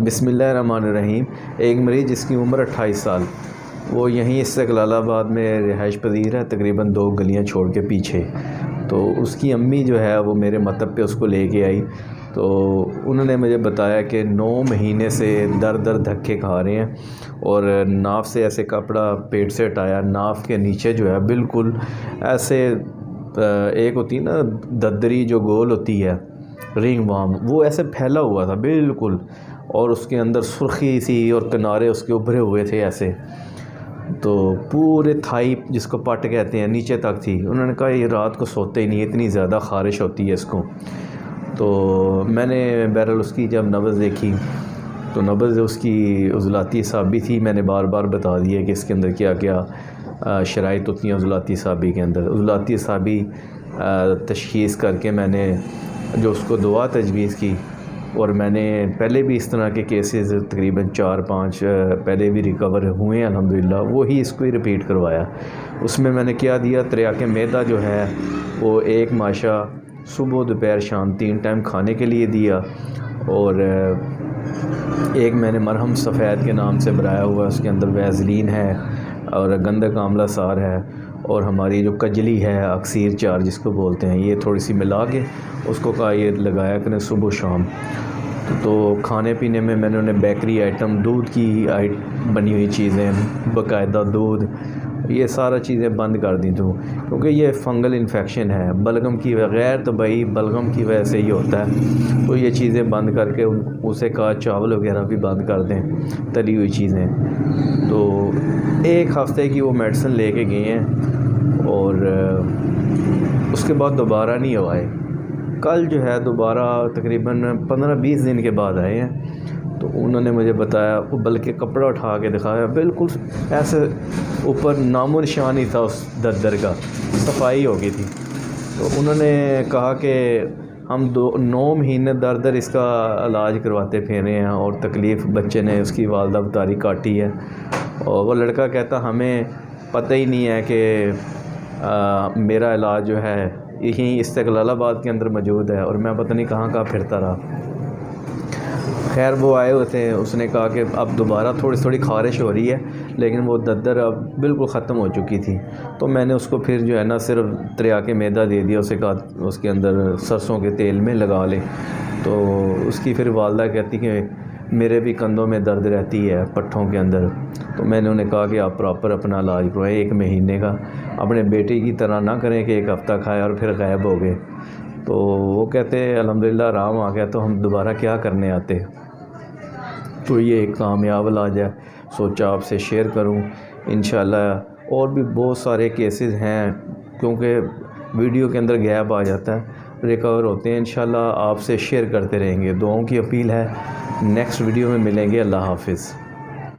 बिस्मिल्लाहिर्रहमानिर्रहीम। एक मरीज़ जिसकी उम्र 28 साल, वो यहीं इस्तेक़लालाबाद में रिहाइश पज़ीर है, तकरीबन 2 गलियां छोड़ के पीछे। तो उसकी अम्मी जो है वो मेरे मतब पे उसको लेके आई। तो उन्होंने मुझे बताया कि 9 महीने से दर धक्के खा रहे हैं और नाफ से ऐसे कपड़ा पेट से हटाया, नाफ के नीचे जो है बिल्कुल ऐसे एक होती है ना ददरी जो गोल होती है रिंग वार्म, वो ऐसे फैला हुआ था बिल्कुल, और उसके अंदर सुर्खी सी और किनारे उसके उभरे हुए थे ऐसे। तो पूरे थाई जिसको पट कहते हैं नीचे तक थी। उन्होंने कहा ये रात को सोते ही नहीं, इतनी ज़्यादा ख़ारिश होती है इसको। तो मैंने बहरहाल उसकी जब नब्ज़ देखी तो नब्ज़ उसकी उज़लाती साबी थी। मैंने बार बार बता दिया कि इसके अंदर क्या क्या शराइत होती हैं उज़लाती साबी के अंदर। उज़लाती साबी तशख़ीस करके मैंने जो उसको दुआ तजवीज़ की, और मैंने पहले भी इस तरह के केसेस तकरीबन 4-5 पहले भी रिकवर हुए हैं अल्हम्दुलिल्लाह, वही इसको ही रिपीट करवाया। उसमें मैंने क्या दिया, त्रियाके मैदा जो है वो एक माशा सुबह दोपहर शाम 3 टाइम खाने के लिए दिया, और एक मैंने मरहम सफ़ेद के नाम से बनाया हुआ, उसके अंदर वैज़लीन है और गंधक आंवला सार है, और हमारी जो कजली है अक्सीर चार जिसको बोलते हैं, ये थोड़ी सी मिला के उसको कहा ये लगाया करें सुबह शाम। तो खाने पीने में मैंने उन्हें बेकरी आइटम, दूध की बनी हुई चीज़ें, बाकायदा दूध, ये सारा चीज़ें बंद कर दी थी, क्योंकि ये फंगल इन्फेक्शन है बलगम की, बगैर तो भाई बलगम की वजह से ही होता है। तो ये चीज़ें बंद करके उसे कहा चावल वगैरह भी बंद कर दें, तली हुई चीज़ें। तो 1 हफ़्ते की वो मेडिसिन लेके गए हैं, और उसके बाद दोबारा नहीं आए। कल जो है दोबारा तकरीबन 15-20 दिन के बाद आए हैं। तो उन्होंने मुझे बताया, बल्कि कपड़ा उठा के दिखाया, बिल्कुल ऐसे ऊपर नामो निशान ही था उस दर्द का, सफाई हो गई थी। तो उन्होंने कहा कि हम 9 महीने दर इसका इलाज करवाते फिरे हैं, और तकलीफ़ बच्चे ने उसकी वालदा बतारी काटी है। और वो लड़का कहता हमें पता ही नहीं है कि मेरा इलाज जो है यहीं इस्तेक़लालाबाद के अंदर मौजूद है, और मैं पता नहीं कहाँ फिरता रहा। खैर वो आए हुए थे, उसने कहा कि अब दोबारा थोड़ी ख़ारिश हो रही है, लेकिन वो दद्दर अब बिल्कुल ख़त्म हो चुकी थी। तो मैंने उसको फिर जो है ना सिर्फ त्रियाके मैदा दे दिया, उसे कहा उसके अंदर सरसों के तेल में लगा ले। तो उसकी फिर वालदा कहती कि मेरे भी कंधों में दर्द रहती है, पट्ठों के अंदर। तो मैंने उन्हें कहा कि आप प्रॉपर अपना इलाज करवाएं 1 महीने का, अपने बेटे की तरह ना करें कि 1 हफ़्ता खाया और फिर गायब हो गए। तो वो कहते अल्हम्दुलिल्लाह आराम आ गया, तो हम दोबारा क्या करने आते। तो ये एक कामयाब इलाज है, सोचा आपसे शेयर करूं। इंशाल्लाह और भी बहुत सारे केसेस हैं, क्योंकि वीडियो के अंदर गैप आ जाता है, रिकवर होते हैं। इंशाल्लाह आपसे शेयर करते रहेंगे। दुआओं की अपील है। नेक्स्ट वीडियो में मिलेंगे। अल्लाह हाफ़िज़।